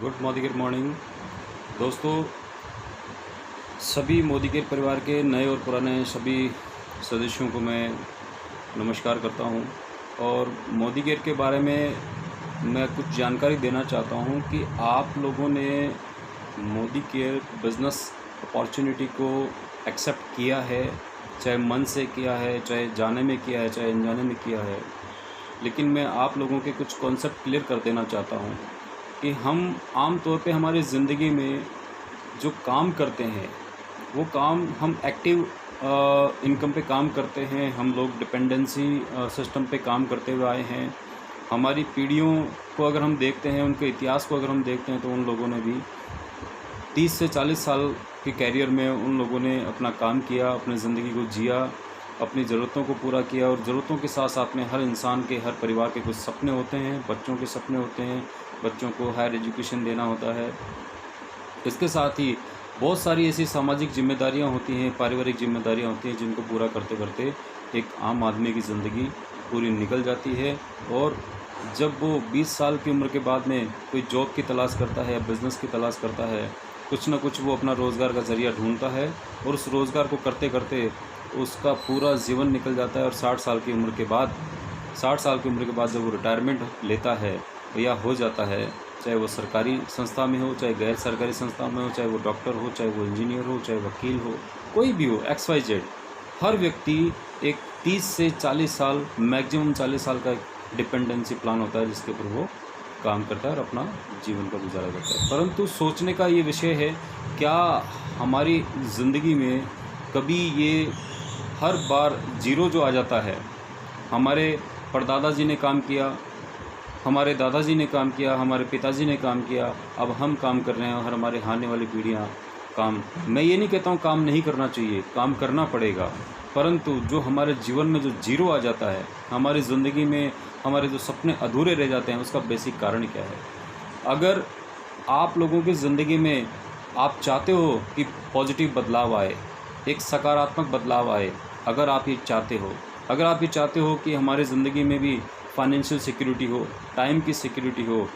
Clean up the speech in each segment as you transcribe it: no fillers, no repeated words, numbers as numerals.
Good morning दोस्तों। सभी Modi care परिवार के नए और पुराने सभी सदस्यों को मैं नमस्कार करता हूं और मोदी केयर के बारे में मैं कुछ जानकारी देना चाहता हूं कि आप लोगों ने मोदी केयर बिज़नेस अपॉर्चुनिटी को एक्सेप्ट किया है, चाहे मन से किया है, चाहे जाने में किया है, चाहे अनजाने में किया है। लेकिन मैं आप लोगों के कुछ कॉन्सेप्ट क्लियर कर देना चाहता हूं कि हम आम तौर पे हमारी ज़िंदगी में जो काम करते हैं वो काम हम एक्टिव इनकम पे काम करते हैं। हम लोग डिपेंडेंसी सिस्टम पे काम करते हुए आए हैं। हमारी पीढ़ियों को अगर हम देखते हैं, उनके इतिहास को अगर हम देखते हैं, तो उन लोगों ने भी 30 से 40 साल के कैरियर में उन लोगों ने अपना काम किया, अपनी ज़िंदगी को जिया, अपनी ज़रूरतों को पूरा किया। और ज़रूरतों के साथ साथ में हर इंसान के, हर परिवार के कुछ सपने होते हैं, बच्चों के सपने होते हैं, बच्चों को हायर एजुकेशन देना होता है। इसके साथ ही बहुत सारी ऐसी सामाजिक जिम्मेदारियां होती हैं, पारिवारिक जिम्मेदारियां होती हैं, जिनको पूरा करते करते एक आम आदमी की ज़िंदगी पूरी निकल जाती है। और जब वो 20 साल की उम्र के बाद में कोई जॉब की तलाश करता है या बिज़नेस की तलाश करता है, कुछ ना कुछ वो अपना रोज़गार का ज़रिया ढूंढता है और उस रोज़गार को करते करते उसका पूरा जीवन निकल जाता है। और 60 साल की उम्र के बाद जब वो रिटायरमेंट लेता है या हो जाता है, चाहे वो सरकारी संस्था में हो, चाहे गैर सरकारी संस्था में हो, चाहे वो डॉक्टर हो, चाहे वो इंजीनियर हो, चाहे वकील हो, कोई भी हो, XYZ, हर व्यक्ति एक 30 से 40 साल, मैक्सिमम 40 साल का डिपेंडेंसी प्लान होता है जिसके ऊपर वो काम करता है और अपना जीवन का गुजारा करता है। परंतु सोचने का ये विषय है, क्या हमारी ज़िंदगी में कभी ये हर बार जीरो जो आ जाता है, हमारे परदादा जी ने काम किया, हमारे दादाजी ने काम किया, हमारे पिताजी ने काम किया, अब हम काम कर रहे हैं और हमारे आने वाली पीढ़ियाँ काम, मैं ये नहीं कहता हूँ काम नहीं करना चाहिए, काम करना पड़ेगा। परंतु जो हमारे जीवन में जो जीरो आ जाता है, हमारी ज़िंदगी में हमारे जो सपने अधूरे रह जाते हैं, उसका बेसिक कारण क्या है? अगर आप लोगों की ज़िंदगी में आप चाहते हो कि पॉजिटिव बदलाव आए, एक सकारात्मक बदलाव आए, अगर आप ये चाहते हो कि हमारी ज़िंदगी में भी फाइनेंशियल सिक्योरिटी हो, टाइम की सिक्योरिटी हो,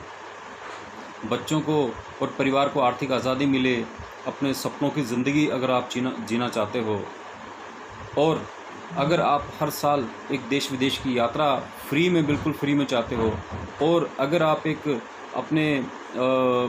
बच्चों को और परिवार को आर्थिक आज़ादी मिले, अपने सपनों की ज़िंदगी अगर आप जीना चाहते हो, और अगर आप हर साल एक देश विदेश की यात्रा बिल्कुल फ्री में चाहते हो, और अगर आप एक अपने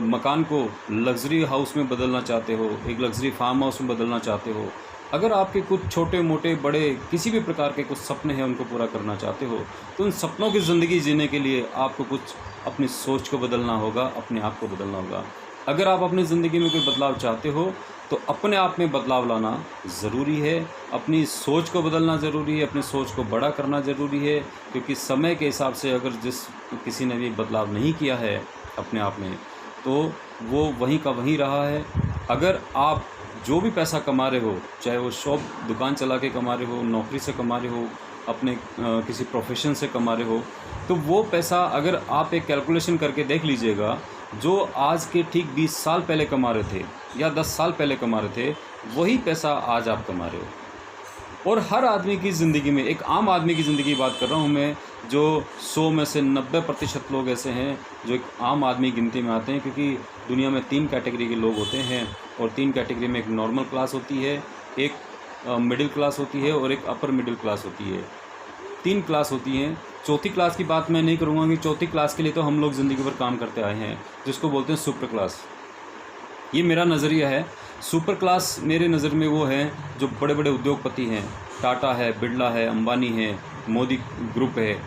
मकान को लग्जरी हाउस में बदलना चाहते हो, एक लग्जरी फार्म हाउस में बदलना चाहते हो, अगर आपके कुछ छोटे मोटे बड़े किसी भी प्रकार के कुछ सपने हैं, उनको पूरा करना चाहते हो, तो उन सपनों की ज़िंदगी जीने के लिए आपको कुछ अपनी सोच को बदलना होगा, अपने आप को बदलना होगा। अगर आप अपनी ज़िंदगी में कोई बदलाव चाहते हो, तो अपने आप में बदलाव लाना ज़रूरी है, अपनी सोच को बदलना ज़रूरी है, अपनी सोच को बड़ा करना ज़रूरी है। क्योंकि समय के हिसाब से अगर किसी ने भी बदलाव नहीं किया है अपने आप में, तो वो वहीं का वहीं रहा है। अगर आप जो भी पैसा कमा रहे हो, चाहे वो शॉप दुकान चला के कमा रहे हो, नौकरी से कमा रहे हो, अपने किसी प्रोफेशन से कमा रहे हो, तो वो पैसा अगर आप एक कैलकुलेशन करके देख लीजिएगा, जो आज के ठीक 20 साल पहले कमा रहे थे या 10 साल पहले कमा रहे थे, वही पैसा आज आप कमा रहे हो। और हर आदमी की ज़िंदगी में, एक आम आदमी की ज़िंदगी की बात कर रहा हूँ मैं, जो 100 में से 90% लोग ऐसे हैं जो एक आम आदमी गिनती में आते हैं। क्योंकि दुनिया में 3 कैटेगरी के लोग होते हैं, और 3 कैटेगरी में एक नॉर्मल क्लास होती है, एक मिडिल क्लास होती है और एक अपर मिडिल क्लास होती है। 3 क्लास होती हैं। चौथी क्लास की बात मैं नहीं करूँगा कि चौथी क्लास के लिए तो हम लोग ज़िंदगी भर काम करते आए हैं, जिसको बोलते हैं सुपर क्लास। ये मेरा नज़रिया है। सुपर क्लास मेरे नज़र में वो है जो बड़े बड़े उद्योगपति हैं, टाटा है, बिरला है, अंबानी है, मोदी ग्रुप है,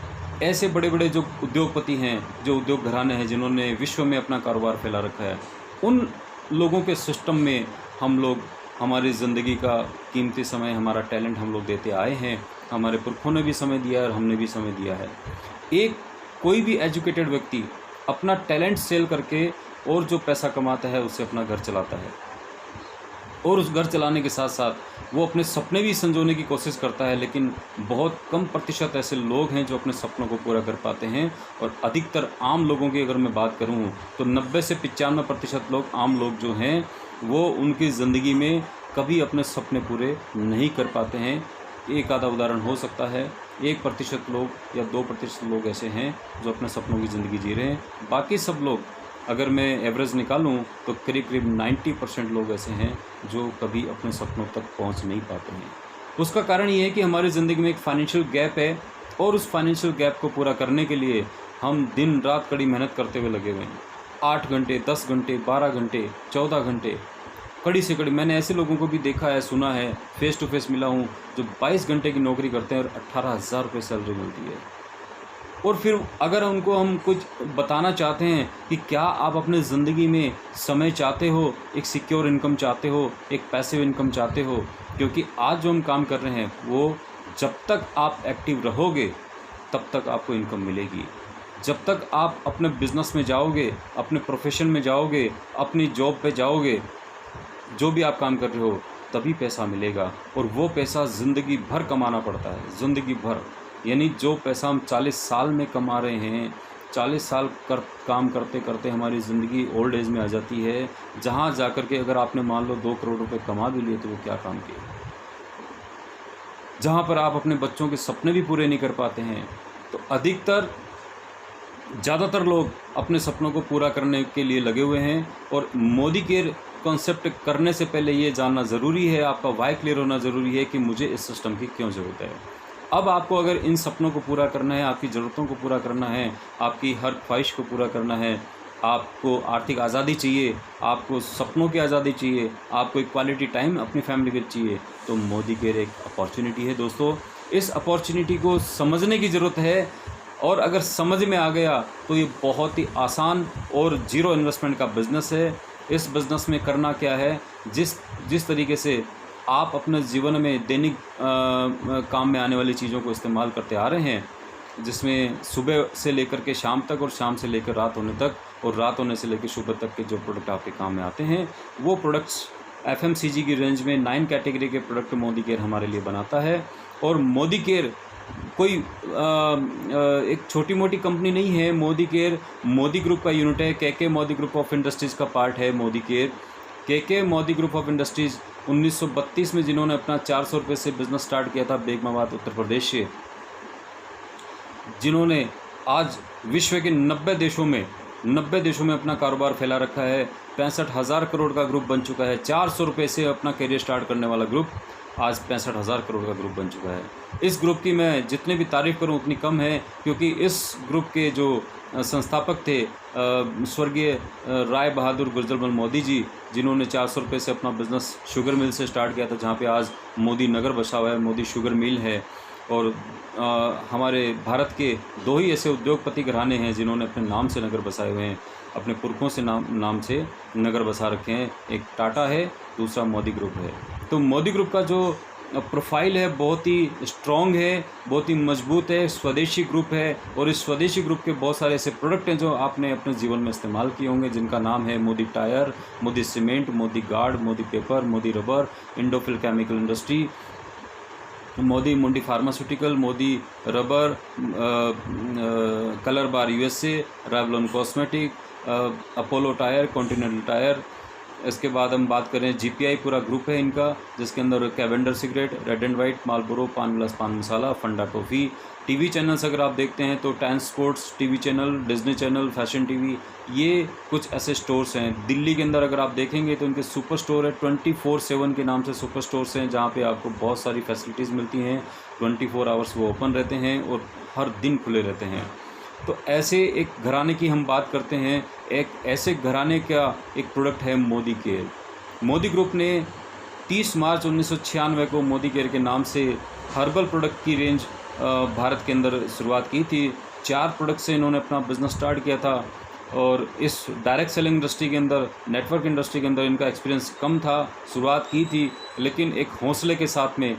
ऐसे बड़े बड़े जो उद्योगपति हैं, जो उद्योग घराने हैं, जिन्होंने विश्व में अपना कारोबार फैला रखा है, उन लोगों के सिस्टम में हम लोग हमारी ज़िंदगी का कीमती समय, हमारा टैलेंट हम लोग देते आए हैं। हमारे पुरखों ने भी समय दिया है और हमने भी समय दिया है। कोई भी एजुकेटेड व्यक्ति अपना टैलेंट सेल करके और जो पैसा कमाता है, उससे अपना घर चलाता है, और उस घर चलाने के साथ साथ वो अपने सपने भी संजोने की कोशिश करता है। लेकिन बहुत कम प्रतिशत ऐसे लोग हैं जो अपने सपनों को पूरा कर पाते हैं। और अधिकतर आम लोगों की अगर मैं बात करूं, तो 90 से 95% लोग, आम लोग जो हैं, वो उनकी ज़िंदगी में कभी अपने सपने पूरे नहीं कर पाते हैं। एक आधा उदाहरण हो सकता है, 1% लोग या 2% लोग ऐसे हैं जो अपने सपनों की ज़िंदगी जी रहे हैं। बाकी सब लोग अगर मैं एवरेज निकालूं तो करीब करीब 90% लोग ऐसे हैं जो कभी अपने सपनों तक पहुंच नहीं पाते हैं। उसका कारण ये है कि हमारी ज़िंदगी में एक फाइनेंशियल गैप है, और उस फाइनेंशियल गैप को पूरा करने के लिए हम दिन रात कड़ी मेहनत करते हुए लगे हुए हैं। 8 घंटे, 10 घंटे, 12 घंटे, 14 घंटे, कड़ी से कड़ी। मैंने ऐसे लोगों को भी देखा है, सुना है, फेस टू फेस मिला हूँ, जो 22 घंटे की नौकरी करते हैं और 18,000 रुपये सैलरी मिलती है। और फिर अगर उनको हम कुछ बताना चाहते हैं कि क्या आप अपने ज़िंदगी में समय चाहते हो, एक सिक्योर इनकम चाहते हो, एक पैसिव इनकम चाहते हो, क्योंकि आज जो हम काम कर रहे हैं वो जब तक आप एक्टिव रहोगे तब तक आपको इनकम मिलेगी। जब तक आप अपने बिज़नेस में जाओगे, अपने प्रोफेशन में जाओगे, अपनी जॉब पे जाओगे, जो भी आप काम कर रहे हो, तभी पैसा मिलेगा। और वो पैसा ज़िंदगी भर कमाना पड़ता है, ज़िंदगी भर। यानी जो पैसा हम 40 साल में कमा रहे हैं, 40 साल काम करते करते हमारी ज़िंदगी ओल्ड एज में आ जाती है, जहाँ जा कर के अगर आपने मान लो 2 करोड़ रुपए कमा भी लिए तो वो क्या काम के। जहाँ पर आप अपने बच्चों के सपने भी पूरे नहीं कर पाते हैं। तो ज़्यादातर लोग अपने सपनों को पूरा करने के लिए लगे हुए हैं, और मोदी केयर कॉन्सेप्ट करने से पहले ये जानना ज़रूरी है, आपका वाई क्लियर होना ज़रूरी है कि मुझे इस सिस्टम की क्यों ज़रूरत है। अब आपको अगर इन सपनों को पूरा करना है, आपकी ज़रूरतों को पूरा करना है, आपकी हर ख्वाहिश को पूरा करना है, आपको आर्थिक आज़ादी चाहिए, आपको सपनों की आज़ादी चाहिए, आपको एक क्वालिटी टाइम अपनी फैमिली के चाहिए, तो मोदी केयर एक अपॉर्चुनिटी है दोस्तों। इस अपॉर्चुनिटी को समझने की ज़रूरत है, और अगर समझ में आ गया तो ये बहुत ही आसान और ज़ीरो इन्वेस्टमेंट का बिज़नेस है। इस बिज़नेस में करना क्या है, जिस तरीके से आप अपने जीवन में दैनिक काम में आने वाली चीज़ों को इस्तेमाल करते आ रहे हैं, जिसमें सुबह से लेकर के शाम तक और शाम से लेकर रात होने तक और रात होने से लेकर सुबह तक के जो प्रोडक्ट आपके काम में आते हैं, वो प्रोडक्ट्स FMCG की रेंज में 9 कैटेगरी के प्रोडक्ट मोदी केयर हमारे लिए बनाता है। और मोदी केयर कोई एक छोटी मोटी कंपनी नहीं है। मोदी केयर मोदी ग्रुप का यूनिट है, KK Modi group of industries का पार्ट है Modi care. KK Modi group of industries 1932 में जिन्होंने अपना 400 रुपये से बिज़नेस स्टार्ट किया था बेगमाबाद उत्तर प्रदेश से, जिन्होंने आज विश्व के 90 देशों में अपना कारोबार फैला रखा है। 65,000 करोड़ का ग्रुप बन चुका है। 400 रुपये से अपना करियर स्टार्ट करने वाला ग्रुप आज 65,000 करोड़ का ग्रुप बन चुका है। इस ग्रुप की मैं जितने भी तारीफ़ करूं उतनी कम है, क्योंकि इस ग्रुप के जो संस्थापक थे स्वर्गीय राय बहादुर गुजरमल मोदी जी, जिन्होंने 400 रुपये से अपना बिज़नेस शुगर मिल से स्टार्ट किया था, जहाँ पे आज मोदी नगर बसा हुआ है, मोदी शुगर मिल है। और हमारे भारत के 2 ही ऐसे उद्योगपति घराने हैं जिन्होंने अपने नाम से नगर बसाए हुए हैं, अपने पुरखों से नाम से नगर बसा रखे हैं। एक टाटा है, दूसरा मोदी ग्रुप है। तो मोदी ग्रुप का जो प्रोफाइल है बहुत ही स्ट्रॉन्ग है, बहुत ही मजबूत है, स्वदेशी ग्रुप है। और इस स्वदेशी ग्रुप के बहुत सारे ऐसे प्रोडक्ट हैं जो आपने अपने जीवन में इस्तेमाल किए होंगे, जिनका नाम है Modi tyre, Modi cement, Modi guard, Modi paper, Modi rubber, Indofil chemical industry, Modi मुंडी फार्मास्यूटिकल, मोदी रबर, कलर बार USA, Revlon cosmetic, Apollo tyre, continental tyre. इसके बाद हम बात करें GPI पूरा ग्रुप है इनका, जिसके अंदर Cavender cigarette, red and white, Marlboro, paan plus paan masala, फंडा टॉफ़ी। टीवी चैनल्स अगर आप देखते हैं तो 10 sports TV channel, Disney channel, fashion TV, ये कुछ ऐसे स्टोर्स हैं। दिल्ली के अंदर अगर आप देखेंगे तो इनके सुपर स्टोर है, 24/7 के नाम से सुपर स्टोर्स हैं, जहाँ पे आपको बहुत सारी फैसिलिटीज़ मिलती हैं। 24 आवर्स वो ओपन रहते हैं और हर दिन खुले रहते हैं। तो ऐसे एक घराने की हम बात करते हैं। एक ऐसे घराने का एक प्रोडक्ट है मोदी केयर। मोदी ग्रुप ने 30 मार्च 1996 को मोदी केयर के नाम से हर्बल प्रोडक्ट की रेंज भारत के अंदर शुरुआत की थी। 4 प्रोडक्ट से इन्होंने अपना बिज़नेस स्टार्ट किया था, और इस डायरेक्ट सेलिंग इंडस्ट्री के अंदर, नेटवर्क इंडस्ट्री के अंदर इनका एक्सपीरियंस कम था। शुरुआत की थी, लेकिन एक हौसले के साथ में,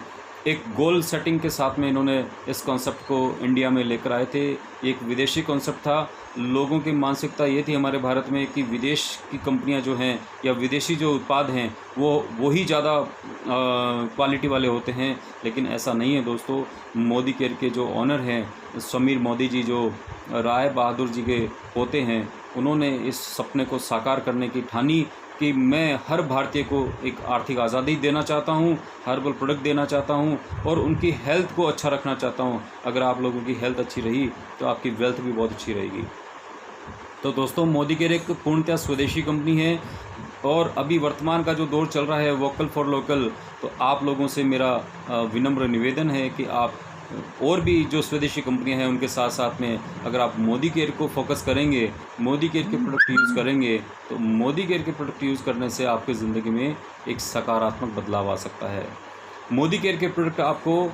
एक गोल सेटिंग के साथ में इन्होंने इस कॉन्सेप्ट को इंडिया में लेकर आए थे। एक विदेशी कॉन्सेप्ट था। लोगों की मानसिकता ये थी हमारे भारत में कि विदेश की कंपनियां जो हैं या विदेशी जो उत्पाद हैं वो ही ज़्यादा क्वालिटी वाले होते हैं, लेकिन ऐसा नहीं है दोस्तों। मोदी केयर के जो ऑनर हैं समीर मोदी जी, जो राय बहादुर जी के पोते हैं, उन्होंने इस सपने को साकार करने की ठानी कि मैं हर भारतीय को एक आर्थिक आज़ादी देना चाहता हूँ, हर्बल प्रोडक्ट देना चाहता हूँ, और उनकी हेल्थ को अच्छा रखना चाहता हूँ। अगर आप लोगों की हेल्थ अच्छी रही तो आपकी वेल्थ भी बहुत अच्छी रहेगी। तो दोस्तों, मोदी केयर एक पूर्णतः स्वदेशी कंपनी है और अभी वर्तमान का जो दौर चल रहा है वोकल फॉर लोकल, तो आप लोगों से मेरा विनम्र निवेदन है कि आप और भी जो स्वदेशी कंपनियां हैं उनके साथ साथ में अगर आप मोदी केयर को फोकस करेंगे, मोदी केयर के प्रोडक्ट यूज़ करेंगे, तो मोदी केयर के प्रोडक्ट यूज़ करने से आपकी ज़िंदगी में एक सकारात्मक बदलाव आ सकता है। मोदी केयर के प्रोडक्ट आपको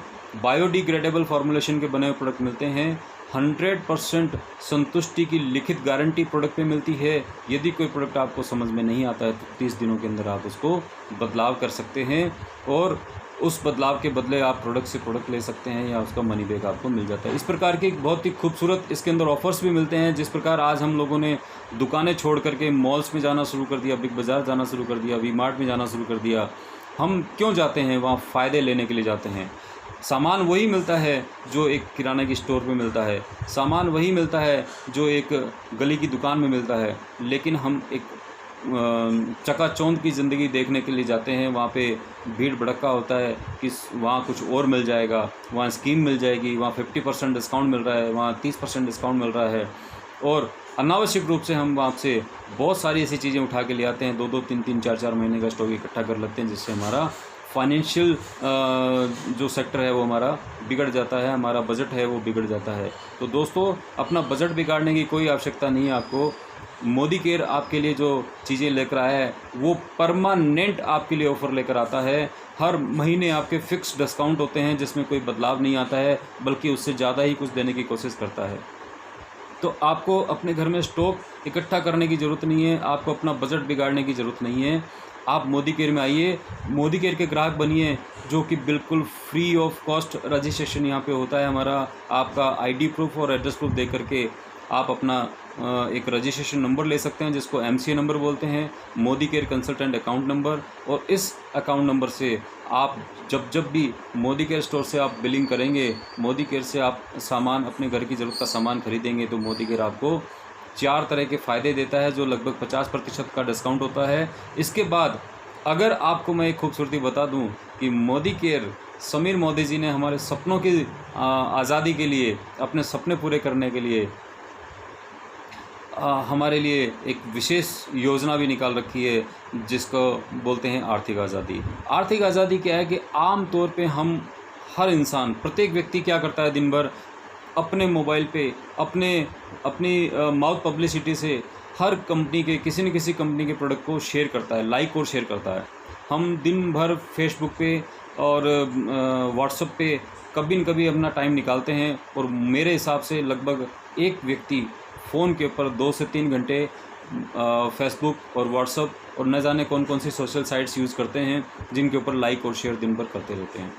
बायोडिग्रेडेबल फार्मूलेशन के बने हुए प्रोडक्ट मिलते हैं। 100% संतुष्टि की लिखित गारंटी प्रोडक्ट पे मिलती है। यदि कोई प्रोडक्ट आपको समझ में नहीं आता है तो 30 दिनों के अंदर आप उसको बदलाव कर सकते हैं और उस बदलाव के बदले आप प्रोडक्ट से प्रोडक्ट ले सकते हैं या उसका मनी बैक आपको मिल जाता है। इस प्रकार की बहुत ही खूबसूरत इसके अंदर ऑफर्स भी मिलते हैं। जिस प्रकार आज हम लोगों ने दुकानें छोड़ करके मॉल्स में जाना शुरू कर दिया, बिग बाज़ार जाना शुरू कर दिया, वी मार्ट में जाना शुरू कर दिया। हम क्यों जाते हैं? वहाँ फ़ायदे लेने के लिए जाते हैं। सामान वही मिलता है जो एक किराने की स्टोर पे मिलता है, सामान वही मिलता है जो एक गली की दुकान में मिलता है, लेकिन हम एक चकाचौंध की ज़िंदगी देखने के लिए जाते हैं। वहाँ पे भीड़ भड़क्का होता है कि वहाँ कुछ और मिल जाएगा, वहाँ स्कीम मिल जाएगी, वहाँ 50% डिस्काउंट मिल रहा है, वहाँ 30% डिस्काउंट मिल रहा है और अनावश्यक रूप से हम वहाँ से बहुत सारी ऐसी चीज़ें उठा के ले आते हैं। 2-2, 3-3, 4-4 महीने का स्टॉक इकट्ठा कर लेते हैं, जिससे हमारा फाइनेंशियल जो सेक्टर है वो हमारा बिगड़ जाता है, हमारा बजट है वो बिगड़ जाता है। तो दोस्तों, अपना बजट बिगाड़ने की कोई आवश्यकता नहीं है आपको। मोदी केयर आपके लिए जो चीज़ें लेकर आया है वो परमानेंट आपके लिए ऑफ़र लेकर आता है। हर महीने आपके फ़िक्स डिस्काउंट होते हैं जिसमें कोई बदलाव नहीं आता है, बल्कि उससे ज़्यादा ही कुछ देने की कोशिश करता है। तो आपको अपने घर में स्टॉक इकट्ठा करने की ज़रूरत नहीं है, आपको अपना बजट बिगाड़ने की ज़रूरत नहीं है। आप मोदी केयर में आइए, मोदी केयर के ग्राहक बनिए, जो कि बिल्कुल फ्री ऑफ कॉस्ट रजिस्ट्रेशन यहाँ पे होता है हमारा। आपका आईडी प्रूफ और एड्रेस प्रूफ दे करके आप अपना एक रजिस्ट्रेशन नंबर ले सकते हैं, जिसको MCA नंबर बोलते हैं, Modi care consultant account number. और इस अकाउंट नंबर से आप जब भी मोदी केयर स्टोर से आप बिलिंग करेंगे, मोदी केयर से आप सामान, अपने घर की ज़रूरत का सामान खरीदेंगे, तो मोदी केयर आपको 4 तरह के फ़ायदे देता है, जो लगभग 50% का डिस्काउंट होता है। इसके बाद अगर आपको मैं एक खूबसूरती बता दूं कि मोदी केयर, समीर मोदी जी ने हमारे सपनों की आज़ादी के लिए, अपने सपने पूरे करने के लिए हमारे लिए एक विशेष योजना भी निकाल रखी है, जिसको बोलते हैं आर्थिक आज़ादी। आर्थिक आज़ादी क्या है कि आम तौर पे हम हर इंसान, प्रत्येक व्यक्ति क्या करता है, दिन भर अपने मोबाइल पे अपनी माउथ पब्लिसिटी से हर कंपनी के, किसी न किसी कंपनी के प्रोडक्ट को शेयर करता है, लाइक और शेयर करता है। हम दिन भर फेसबुक पे और व्हाट्सएप पे कभी न कभी अपना टाइम निकालते हैं, और मेरे हिसाब से लगभग एक व्यक्ति फ़ोन के ऊपर 2 से 3 घंटे फेसबुक और व्हाट्सएप और न जाने कौन कौन सी सोशल साइट्स यूज़ करते हैं, जिनके ऊपर लाइक और शेयर दिन भर करते रहते हैं।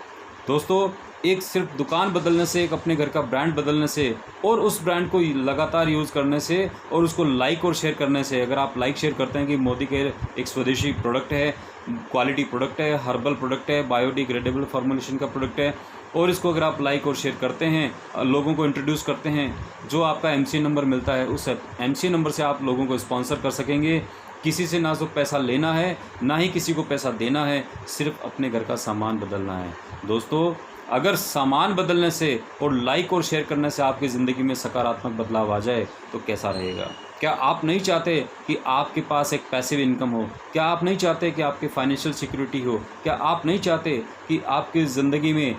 दोस्तों, एक सिर्फ दुकान बदलने से, एक अपने घर का ब्रांड बदलने से और उस ब्रांड को लगातार यूज़ करने से और उसको लाइक और शेयर करने से, अगर आप लाइक शेयर करते हैं कि मोदी केयर एक स्वदेशी प्रोडक्ट है, क्वालिटी प्रोडक्ट है, हर्बल प्रोडक्ट है, बायोडिग्रेडेबल फार्मूलेशन का प्रोडक्ट है, और इसको अगर आप लाइक और शेयर करते हैं, लोगों को इंट्रोड्यूस करते हैं, जो आपका MCA नंबर मिलता है, उस MCA नंबर से आप लोगों को स्पॉन्सर कर सकेंगे। किसी से ना तो पैसा लेना है, ना ही किसी को पैसा देना है, सिर्फ अपने घर का सामान बदलना है। दोस्तों, अगर सामान बदलने से और लाइक और शेयर करने से आपकी ज़िंदगी में सकारात्मक बदलाव आ जाए तो कैसा रहेगा? क्या आप नहीं चाहते कि आपके पास एक पैसिव इनकम हो? क्या आप नहीं चाहते कि आपकी फाइनेंशियल सिक्योरिटी हो? क्या आप नहीं चाहते कि आपकी ज़िंदगी में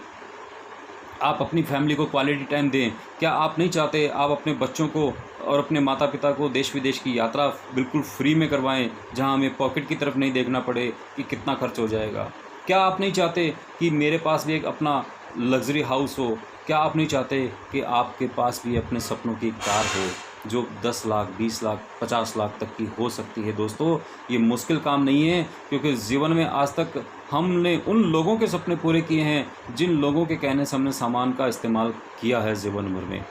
आप अपनी फैमिली को क्वालिटी टाइम दें? क्या आप नहीं चाहते आप अपने बच्चों को और अपने माता पिता को देश विदेश की यात्रा बिल्कुल फ्री में करवाएं, जहां हमें पॉकेट की तरफ नहीं देखना पड़े कि कितना खर्च हो जाएगा? क्या आप नहीं चाहते कि मेरे पास भी एक अपना लग्जरी हाउस हो? क्या आप नहीं चाहते कि आपके पास भी अपने सपनों की कार हो, जो 10 लाख, 20 लाख, 50 लाख तक की हो सकती है? दोस्तों, ये मुश्किल काम नहीं है, क्योंकि जीवन में आज तक हमने उन लोगों के सपने पूरे किए हैं जिन लोगों के कहने से हमने सामान का इस्तेमाल किया है जीवन भर में।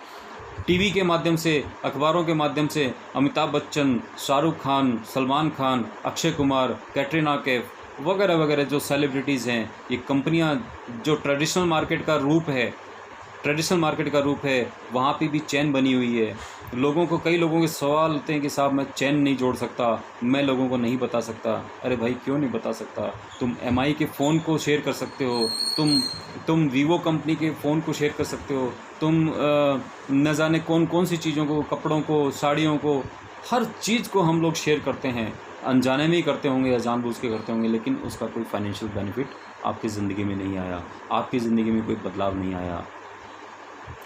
टीवी के माध्यम से, अखबारों के माध्यम से अमिताभ बच्चन, शाहरुख खान, सलमान खान, अक्षय कुमार, कैटरीना कैफ वगैरह वगैरह जो सेलिब्रिटीज़ हैं, ये कंपनियां जो ट्रेडिशनल मार्केट का रूप है, वहाँ पे भी चैन बनी हुई है। कई लोगों के सवाल होते हैं कि साहब मैं चैन नहीं जोड़ सकता, मैं लोगों को नहीं बता सकता। अरे भाई, क्यों नहीं बता सकता? तुम MI के फ़ोन को शेयर कर सकते हो, तुम वीवो कंपनी के फ़ोन को शेयर कर सकते हो, तुम न जाने कौन कौन सी चीज़ों को, कपड़ों को, साड़ियों को, हर चीज़ को हम लोग शेयर करते हैं, अनजाने में ही करते होंगे या जानबूझ के करते होंगे, लेकिन उसका कोई फाइनेंशियल बेनिफिट आपकी ज़िंदगी में नहीं आया, आपकी ज़िंदगी में कोई बदलाव नहीं आया।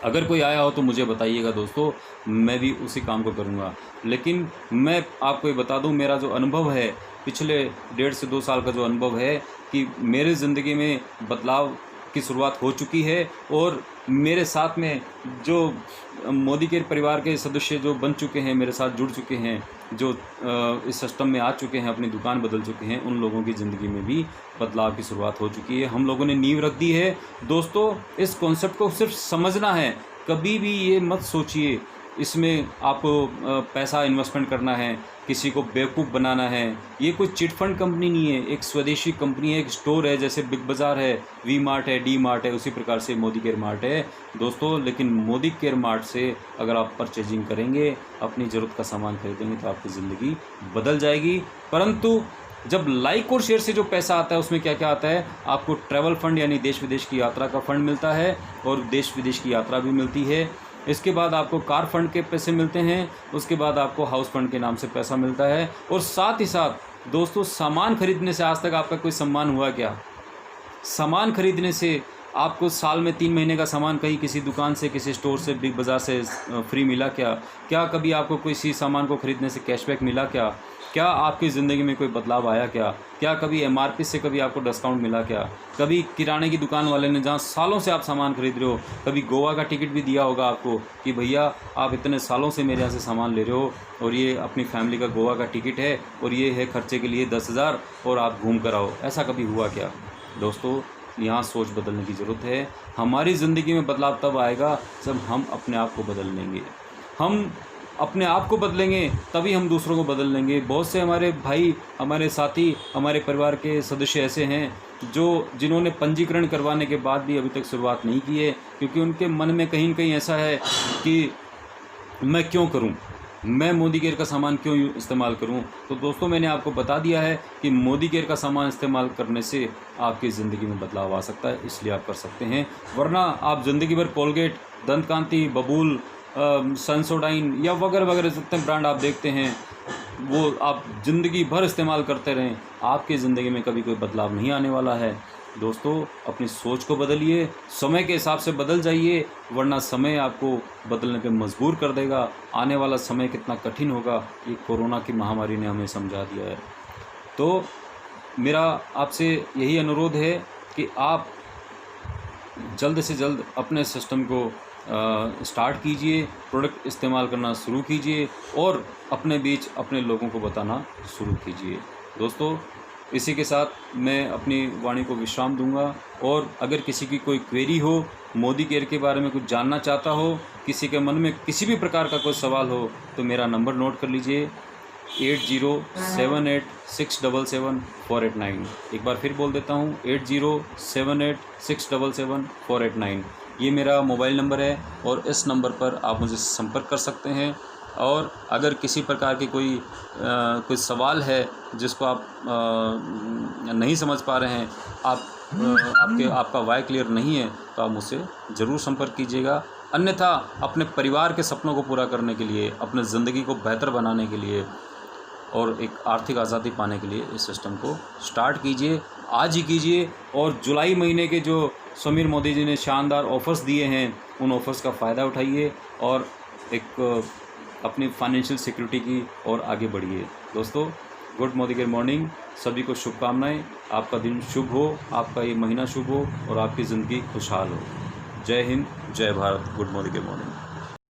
अगर कोई आया हो तो मुझे बताइएगा दोस्तों, मैं भी उसी काम को करूँगा। लेकिन मैं आपको ये बता दूँ, मेरा जो अनुभव है, पिछले 1.5 से 2 साल का जो अनुभव है कि मेरे ज़िंदगी में बदलाव की शुरुआत हो चुकी है, और मेरे साथ में जो मोदी के परिवार के सदस्य जो बन चुके हैं, मेरे साथ जुड़ चुके हैं, जो इस सिस्टम में आ चुके हैं, अपनी दुकान बदल चुके हैं, उन लोगों की ज़िंदगी में भी बदलाव की शुरुआत हो चुकी है। हम लोगों ने नींव रख दी है। दोस्तों, इस कॉन्सेप्ट को सिर्फ समझना है, कभी भी ये मत सोचिए इसमें आपको पैसा इन्वेस्टमेंट करना है, किसी को बेवकूफ़ बनाना है। ये कोई चिट फंड कंपनी नहीं है, एक स्वदेशी कंपनी है, एक स्टोर है, जैसे बिग बाज़ार है, वी मार्ट है, डी मार्ट है, उसी प्रकार से मोदी केयर मार्ट है दोस्तों। लेकिन मोदी केयर मार्ट से अगर आप परचेजिंग करेंगे, अपनी ज़रूरत का सामान खरीदेंगे, तो आपकी ज़िंदगी बदल जाएगी। परंतु जब लाइक और शेयर से जो पैसा आता है, उसमें क्या क्या आता है, आपको ट्रैवल फंड यानी देश विदेश की यात्रा का फंड मिलता है, और देश विदेश की यात्रा भी मिलती है। इसके बाद आपको कार फंड के पैसे मिलते हैं, उसके बाद आपको हाउस फंड के नाम से पैसा मिलता है। और साथ ही साथ दोस्तों, सामान खरीदने से आज तक आपका कोई सम्मान हुआ क्या? सामान खरीदने से आपको साल में 3 महीने का सामान कहीं किसी दुकान से, किसी स्टोर से, बिग बाज़ार से फ्री मिला क्या? क्या कभी आपको किसी सामान को खरीदने से कैशबैक मिला क्या? क्या आपकी ज़िंदगी में कोई बदलाव आया क्या? क्या कभी एमआरपी से कभी आपको डिस्काउंट मिला क्या? कभी किराने की दुकान वाले ने, जहाँ सालों से आप सामान खरीद रहे हो, कभी गोवा का टिकट भी दिया होगा आपको कि भैया आप इतने सालों से मेरे यहाँ से सामान ले रहे हो, और ये अपनी फैमिली का गोवा का टिकट है, और ये है खर्चे के लिए 10,000, और आप घूम कर आओ। ऐसा कभी हुआ क्या? दोस्तों, यहाँ सोच बदलने की ज़रूरत है। हमारी ज़िंदगी में बदलाव तब आएगा जब हम अपने आप को बदल लेंगे। हम अपने आप को बदलेंगे तभी हम दूसरों को बदल लेंगे। बहुत से हमारे भाई, हमारे साथी, हमारे परिवार के सदस्य ऐसे हैं जिन्होंने पंजीकरण करवाने के बाद भी अभी तक शुरुआत नहीं की है, क्योंकि उनके मन में कहीं न कहीं ऐसा है कि मैं क्यों करूं, मैं मोदी केयर का सामान क्यों इस्तेमाल करूं। तो दोस्तों, मैंने आपको बता दिया है कि मोदी केयर का सामान इस्तेमाल करने से आपकी ज़िंदगी में बदलाव आ सकता है, इसलिए आप कर सकते हैं। वरना आप ज़िंदगी भर कोलगेट, दंत कांति, बबूल, सेंसोडाइन या वगैरह वगैरह जितने ब्रांड आप देखते हैं, वो आप ज़िंदगी भर इस्तेमाल करते रहें, आपकी ज़िंदगी में कभी कोई बदलाव नहीं आने वाला है। दोस्तों, अपनी सोच को बदलिए, समय के हिसाब से बदल जाइए, वरना समय आपको बदलने पे मजबूर कर देगा। आने वाला समय कितना कठिन होगा, ये कोरोना की महामारी ने हमें समझा दिया है। तो मेरा आपसे यही अनुरोध है कि आप जल्द से जल्द अपने सिस्टम को स्टार्ट कीजिए, प्रोडक्ट इस्तेमाल करना शुरू कीजिए, और अपने बीच अपने लोगों को बताना शुरू कीजिए। दोस्तों, इसी के साथ मैं अपनी वाणी को विश्राम दूंगा, और अगर किसी की कोई क्वेरी हो, मोदी केयर के बारे में कुछ जानना चाहता हो, किसी के मन में किसी भी प्रकार का कोई सवाल हो, तो मेरा नंबर नोट कर लीजिए, 8078677489। एक बार फिर बोल देता हूँ, 8078677489। ये मेरा मोबाइल नंबर है, और इस नंबर पर आप मुझे संपर्क कर सकते हैं। और अगर किसी प्रकार की कोई सवाल है जिसको आप नहीं समझ पा रहे हैं, आपका वाई क्लियर नहीं है, तो आप मुझसे ज़रूर संपर्क कीजिएगा। अन्यथा अपने परिवार के सपनों को पूरा करने के लिए, अपने ज़िंदगी को बेहतर बनाने के लिए, और एक आर्थिक आज़ादी पाने के लिए इस सिस्टम को स्टार्ट कीजिए, आज ही कीजिए। और जुलाई महीने के जो समीर मोदी जी ने शानदार ऑफ़र्स दिए हैं, उन ऑफ़र्स का फ़ायदा उठाइए, और एक अपनी फाइनेंशियल सिक्योरिटी की ओर आगे बढ़िए। दोस्तों, गुड मोदी केयर मॉर्निंग, सभी को शुभकामनाएं। आपका दिन शुभ हो, आपका ये महीना शुभ हो, और आपकी ज़िंदगी खुशहाल हो। जय हिंद, जय Bharat. Good Modi care morning.